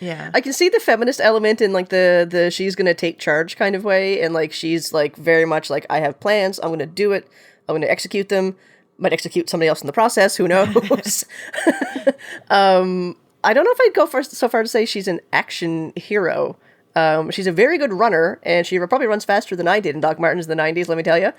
Yeah. I can see the feminist element in like the she's gonna take charge kind of way, and like she's like very much like, I have plans, I'm gonna do it, I'm gonna execute them, might execute somebody else in the process, who knows. I don't know if I'd go so far to say she's an action hero. She's a very good runner, and she probably runs faster than I did in Doc Martens in the 90s, let me tell you.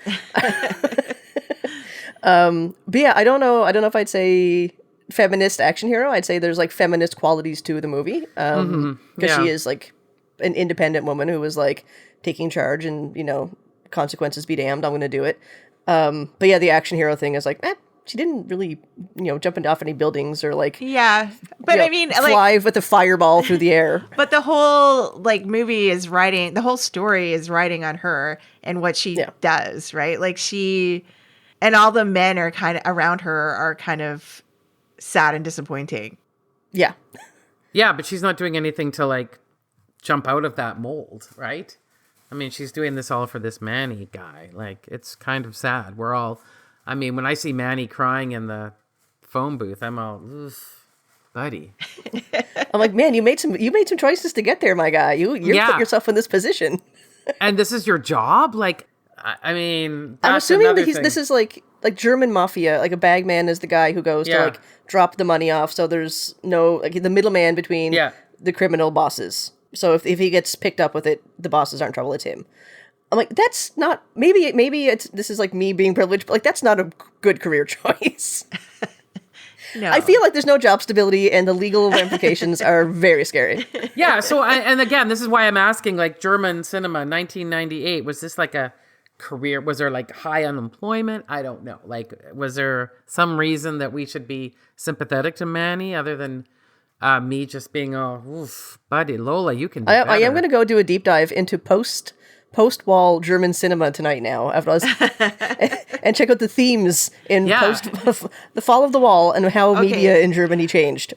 But yeah, I don't know if I'd say feminist action hero. I'd say there's like feminist qualities to the movie. Because she is like an independent woman who was like taking charge and, you know, consequences be damned, I'm going to do it. But yeah, the action hero thing is like, she didn't really, you know, jump off any buildings or like, Yeah. But I mean, fly with a fireball through the air. But the whole like movie is riding, the whole story is riding on her and what she does, right? Like she, and all the men are kind of around her are kind of sad and disappointing. Yeah. yeah, but she's not doing anything to like jump out of that mold, right? I mean, she's doing this all for this Manny guy. Like, it's kind of sad. We're all, I mean, when I see Manny crying in the phone booth, I'm all, oof, buddy. I'm like, man, you made some choices to get there, my guy. You put yourself in this position. And this is your job? Like, I mean, I'm that's assuming that thing. this is like German mafia. Like a bagman is the guy who goes to like drop the money off. So there's no like the middleman between the criminal bosses. So if he gets picked up with it, the bosses aren't in trouble. It's him. I'm like, that's not, maybe this is like me being privileged, but like, that's not a good career choice. No. I feel like there's no job stability and the legal ramifications are very scary. Yeah. So, and again, this is why I'm asking, like, German cinema, 1998, was this like a career? Was there like high unemployment? I don't know. Like, was there some reason that we should be sympathetic to Manny other than me just being, oh, oof, buddy, Lola, you can do I am better. going to go do a deep dive into post-wall German cinema tonight now, and check out the themes in the fall of the wall and how media in Germany changed.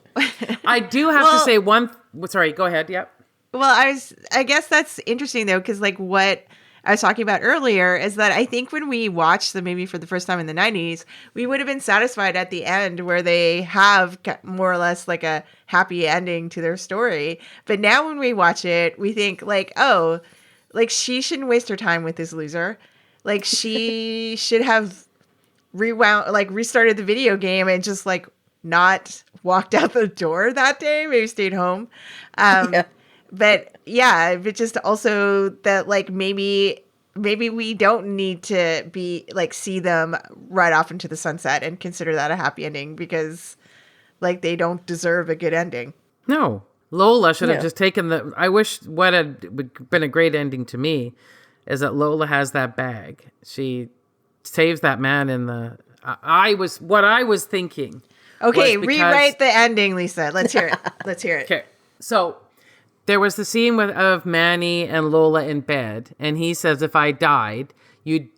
I do have to say one. Sorry, go ahead. Yep. Well, I guess that's interesting though, because like what I was talking about earlier is that I think when we watched the movie for the first time in the 90s, we would have been satisfied at the end where they have more or less like a happy ending to their story. But now when we watch it, we think like, oh, like she shouldn't waste her time with this loser. Like she should have restarted the video game and just like not walked out the door that day, maybe stayed home. But yeah, but just also that like maybe we don't need to be like see them right off into the sunset and consider that a happy ending because like they don't deserve a good ending. No. Lola should have just taken I wish what had been a great ending to me is that Lola has that bag. She saves that man in the, what I was thinking. Okay, rewrite the ending, Lisa. Let's hear it. Okay. So there was the scene of Manny and Lola in bed, and he says, if I died, you'd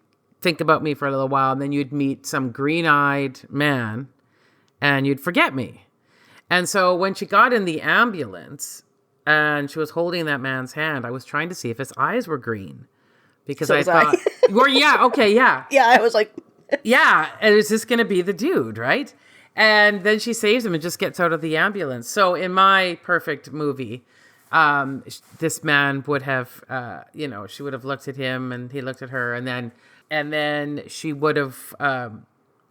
think about me for a little while, and then you'd meet some green-eyed man, and you'd forget me. And so when she got in the ambulance and she was holding that man's hand, I was trying to see if his eyes were green. Because I thought, well, yeah, okay, yeah. Yeah, I was like... yeah, and is this going to be the dude, right? And then she saves him and just gets out of the ambulance. So in my perfect movie, this man would have, she would have looked at him and he looked at her. And then she would have,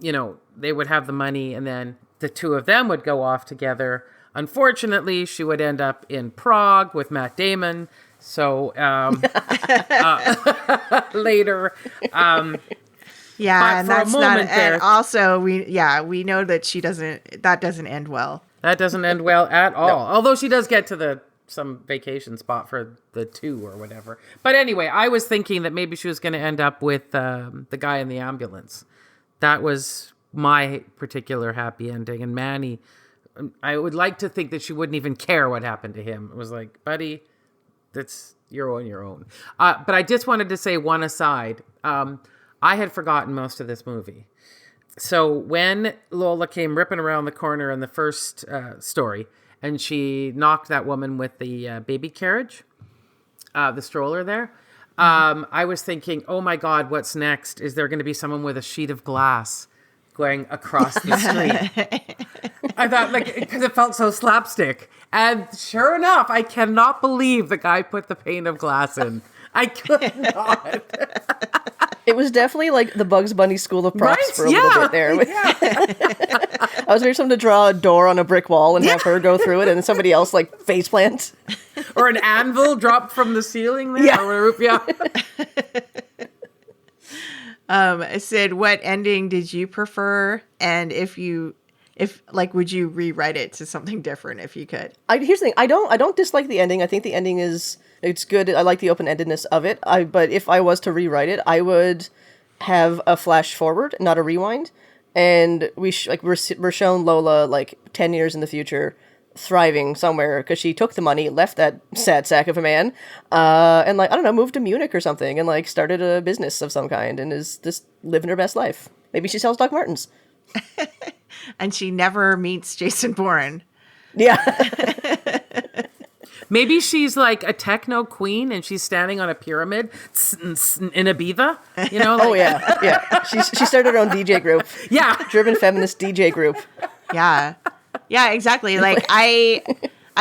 they would have the money and then the two of them would go off together. Unfortunately, she would end up in Prague with Matt Damon. So later, and that's not. And also, we know that that doesn't end well. That doesn't end well at all. No. Although she does get to some vacation spot for the two or whatever. But anyway, I was thinking that maybe she was going to end up with the guy in the ambulance. That was my particular happy ending. And Manny, I would like to think that she wouldn't even care what happened to him. It was like, buddy, that's you're on your own. But I just wanted to say one aside. I had forgotten most of this movie. So when Lola came ripping around the corner in the first story, and she knocked that woman with the baby carriage, the stroller there, I was thinking, oh my God, what's next? Is there going to be someone with a sheet of glass going across the street? I thought, because it felt so slapstick. And sure enough, I cannot believe the guy put the pane of glass in. I could not. It was definitely like the Bugs Bunny School of Props for a little bit there. Yeah. I was ready for someone to draw a door on a brick wall and have her go through it, and then somebody else like face plant. Or an anvil dropped from the ceiling there. Yeah. Or a roof, Sid, what ending did you prefer? And if would you rewrite it to something different if you could? Here's the thing. I don't dislike the ending. I think the ending it's good. I like the open-endedness of it. But if I was to rewrite it, I would have a flash forward, not a rewind. And we're shown Lola like 10 years in the future, thriving somewhere because she took the money, left that sad sack of a man, and like, I don't know, moved to Munich or something and like started a business of some kind and is just living her best life. Maybe she sells Doc Martens. And she never meets Jason Bourne. Yeah. Maybe she's like a techno queen and she's standing on a pyramid in Ibiza, you know? Like, Oh yeah, yeah. She started her own DJ group. Yeah. Driven feminist DJ group. Yeah. Yeah, exactly. Like I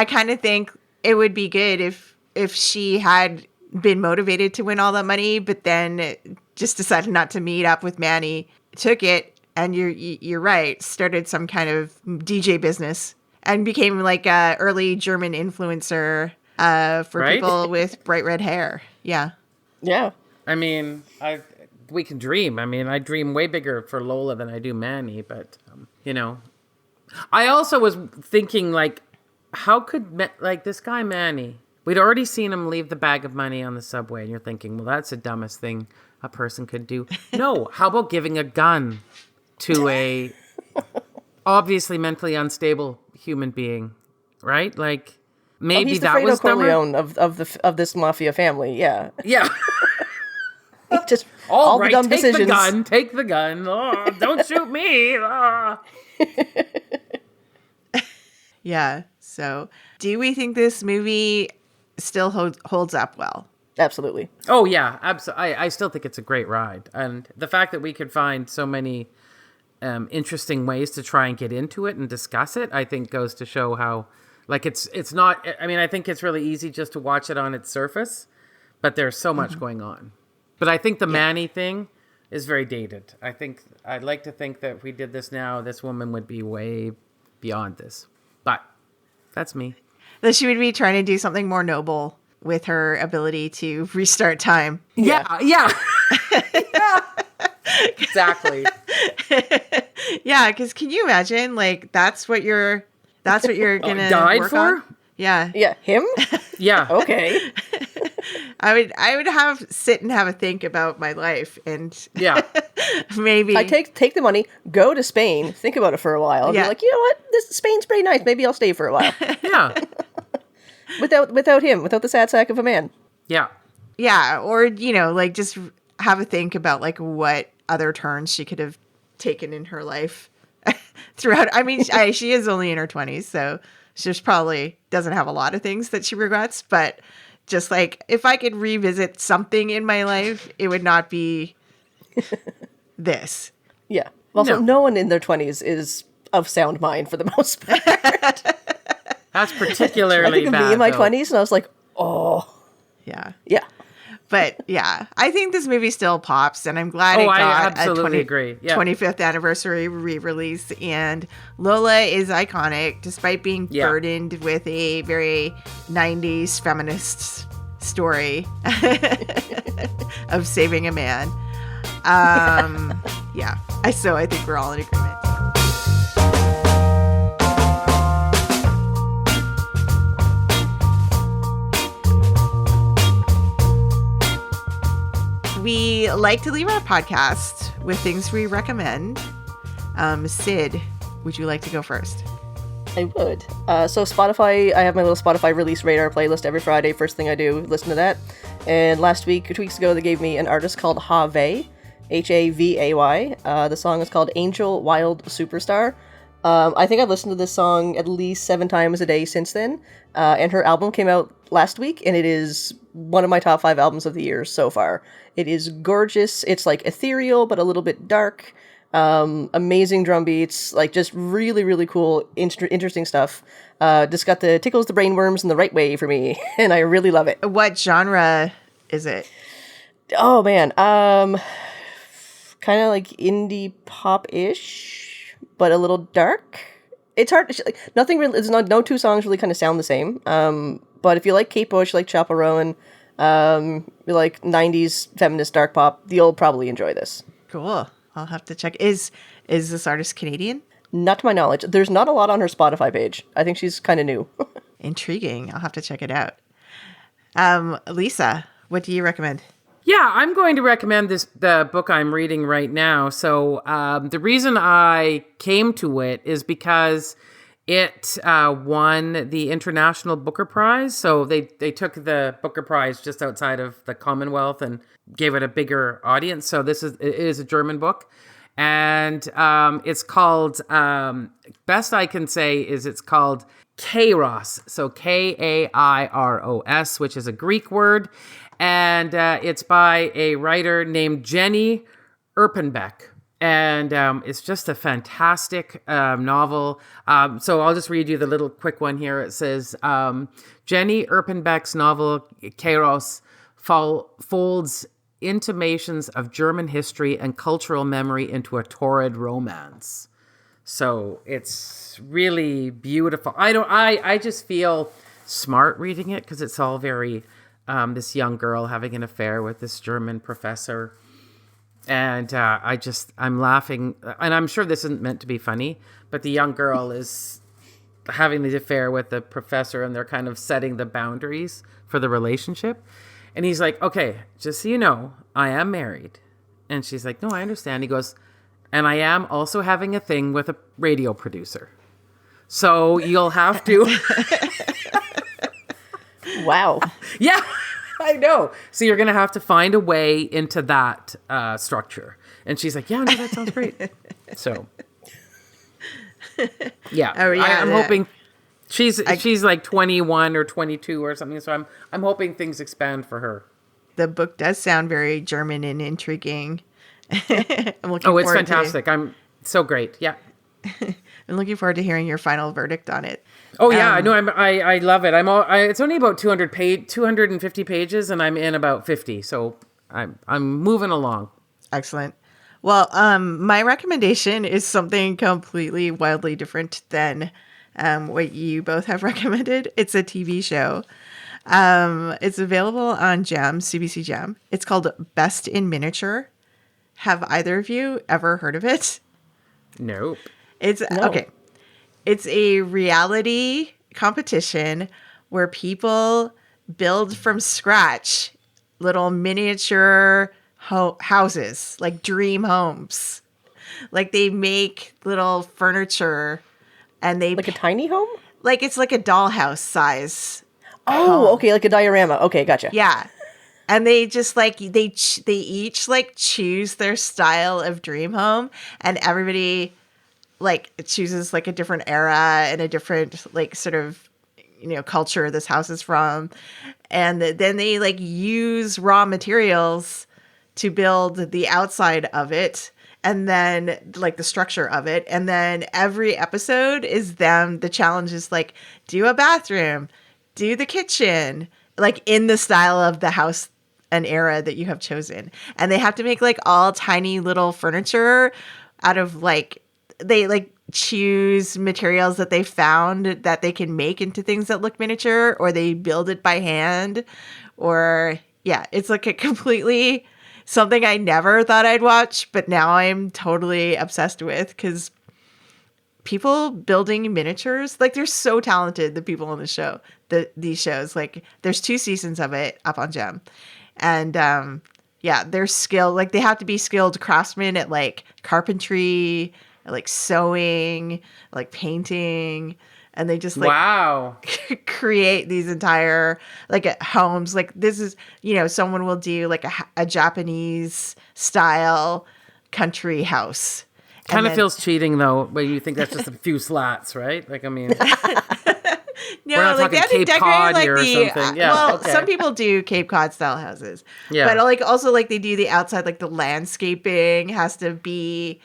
kind of think it would be good if she had been motivated to win all that money, but then just decided not to meet up with Manny, took it, and you're right, started some kind of DJ business and became like a early German influencer for people with bright red hair. Yeah. Yeah. I mean, we can dream. I mean, I dream way bigger for Lola than I do Manny, but, I also was thinking, like, how could, this guy Manny, we'd already seen him leave the bag of money on the subway, and you're thinking, well, that's the dumbest thing a person could do. No, how about giving a gun to a obviously mentally unstable human being, right? Like, maybe he's the that Fredo was dumber. Corleone of this mafia family, yeah. Yeah. Just All the right, dumb take decisions. take the gun. Oh, don't shoot me. Oh. Yeah. So do we think this movie still holds up well? Absolutely. Oh, yeah, absolutely. I still think it's a great ride. And the fact that we could find so many interesting ways to try and get into it and discuss it, I think goes to show how, like, it's not, I mean, I think it's really easy just to watch it on its surface, but there's so much going on. But I think the Manny thing is very dated. I'd like to think that if we did this now, this woman would be way beyond this. But that's me. That she would be trying to do something more noble with her ability to restart time. Yeah. Yeah. Exactly. Yeah, because can you imagine? Like, that's what you're gonna died work for? on? Yeah. Yeah, him? Yeah. Okay. I would sit and have a think about my life and Yeah. maybe I take the money, go to Spain, think about it for a while, and be like, you know what? Spain's pretty nice. Maybe I'll stay for a while. Yeah. Without him, without the sad sack of a man. Yeah. Yeah, or like just have a think about like what other turns she could have taken in her life throughout. I mean, she is only in her 20s, so she probably doesn't have a lot of things that she regrets, but just like if I could revisit something in my life, it would not be this. Yeah. Also, no one in their 20s is of sound mind for the most part. That's I particularly think of bad. me in my though. 20s, and I was like, oh. Yeah. Yeah. But yeah, I think this movie still pops, and I'm glad it I got absolutely a agree. Yeah. 25th anniversary re-release. And Lola is iconic, despite being burdened with a very 90s feminist story of saving a man. Yeah, so I think we're all in agreement. We like to leave our podcast with things we recommend. Sid, would you like to go first? I would. So Spotify, I have my little Spotify release radar playlist every Friday. First thing I do, listen to that. And last week, 2 weeks ago, they gave me an artist called Have. Havay. The song is called Angel Wild Superstar. I think I've listened to this song at least 7 times a day since then. And her album came out last week, and it is one of my top 5 albums of the year so far. It is gorgeous. It's like ethereal, but a little bit dark. Amazing drum beats, like just really, really cool, interesting stuff. Just got the tickles the brainworms in the right way for me, and I really love it. What genre is it? Oh man, kind of like indie pop-ish, but a little dark. It's hard. Like, nothing really. It's no 2 songs really kind of sound the same. But if you like Kate Bush, like Chappell Rowan, you like 90s feminist dark pop, you'll probably enjoy this. Cool. I'll have to check. Is this artist Canadian? Not to my knowledge. There's not a lot on her Spotify page. I think she's kind of new. Intriguing. I'll have to check it out. Lisa, what do you recommend? Yeah, I'm going to recommend the book I'm reading right now. So the reason I came to it is because it won the International Booker Prize. So they took the Booker Prize just outside of the Commonwealth and gave it a bigger audience. So it is a German book. And it's called, best I can say is it's called Kairos. So Kairos, which is a Greek word. And it's by a writer named Jenny Erpenbeck. And it's just a fantastic novel. So I'll just read you the little quick one here. It says, Jenny Erpenbeck's novel, Kairos, folds intimations of German history and cultural memory into a torrid romance. So it's really beautiful. I just feel smart reading it because it's all very this young girl having an affair with this German professor. And I'm laughing, and I'm sure this isn't meant to be funny, but the young girl is having the affair with the professor, and they're kind of setting the boundaries for the relationship. And he's like, okay, just so you know, I am married. And she's like, no, I understand. He goes, and I am also having a thing with a radio producer. So you'll have to. Wow. Yeah, I know. So you're going to have to find a way into that structure. And she's like, yeah, no, that sounds great. So, yeah. Oh, yeah, I'm hoping she's like 21 or 22 or something. So I'm hoping things expand for her. The book does sound very German and intriguing. I'm looking Oh, it's forward fantastic. I'm so great. Yeah. I'm looking forward to hearing your final verdict on it. Oh yeah, I know. I love it. It's only about 250 pages, and I'm in about 50. So I'm moving along. Excellent. Well, my recommendation is something completely wildly different than what you both have recommended. It's a TV show. It's available on Gem, CBC Gem. It's called Best in Miniature. Have either of you ever heard of it? Nope. Okay. It's a reality competition where people build from scratch little miniature houses, like dream homes. Like they make little furniture and they... Like a tiny home? Like it's like a dollhouse size. Oh, okay, like a diorama. Okay, gotcha. Yeah. And they just like, they each like choose their style of dream home, and everybody like chooses like a different era and a different like sort of, culture this house is from. And then they like use raw materials to build the outside of it, and then like the structure of it. And then every episode is the challenge is like, do a bathroom, do the kitchen, like in the style of the house and era that you have chosen. And they have to make like all tiny little furniture out of like, they like choose materials that they found that they can make into things that look miniature, or they build it by hand, or yeah, it's like a completely something I never thought I'd watch, but now I'm totally obsessed with, because people building miniatures, like they're so talented, the people on the show, these shows, like there's 2 seasons of it up on Gem. And yeah, they're skilled, like they have to be skilled craftsmen at like carpentry, like sewing, like painting. and they just like Wow. create these entire like homes. Like this is, someone will do like a Japanese style country house. Kind of feels cheating though, when you think that's just a few slats, right? Like, I mean, No, we're not like they talking have to Cape decorate Cod like here or the. something. Yeah, well, okay. some people do Cape Cod style houses. Yeah. But like also like they do the outside, like the landscaping has to be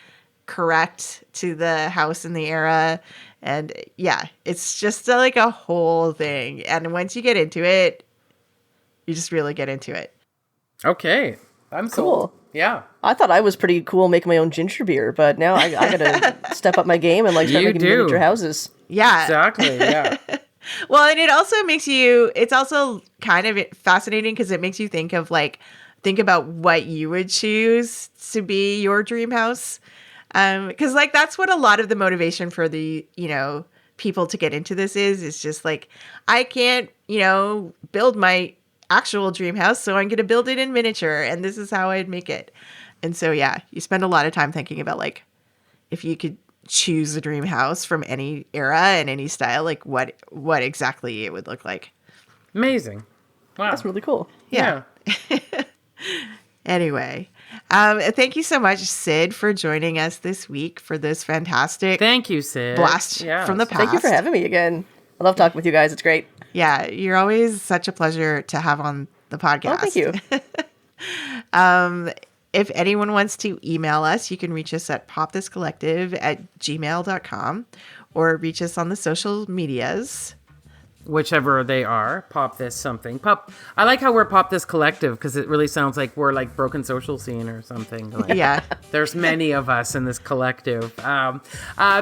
correct to the house in the era. And yeah, it's just like a whole thing. And once you get into it, you just really get into it. Okay. I'm Cool. sold. Yeah. I thought I was pretty cool making my own ginger beer, but now I gotta step up my game and like start You making do. miniature houses. Yeah. Exactly. Yeah. Well, and it also makes you, it's also kind of fascinating because it makes you think about what you would choose to be your dream house. Because like that's what a lot of the motivation for the, people to get into this is just like, I can't, build my actual dream house, so I'm going to build it in miniature, and this is how I'd make it. And so, yeah, you spend a lot of time thinking about like, if you could choose a dream house from any era and any style, like what exactly it would look like. Amazing. Wow. That's really cool. Yeah. Anyway, thank you so much, Sid, for joining us this week for this fantastic Thank you, Sid. blast Yeah. from the past. Thank you for having me again. I love talking with you guys. It's great. Yeah, you're always such a pleasure to have on the podcast. Oh, thank you. If anyone wants to email us, you can reach us at popthiscollective@gmail.com or reach us on the social medias. Whichever they are. Pop this something. Pop. I like how we're Pop This Collective because it really sounds like we're like Broken Social Scene or something. Like, Yeah. There's many of us in this collective.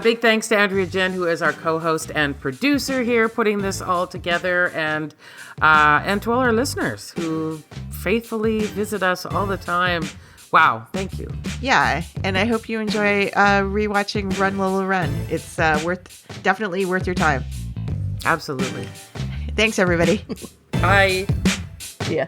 Big thanks to Andrea Gin, who is our co-host and producer here, putting this all together, and to all our listeners who faithfully visit us all the time. Wow, thank you. Yeah, and I hope you enjoy rewatching Run, Lola Run. It's definitely worth your time. Absolutely. Thanks, everybody. Bye. Yeah.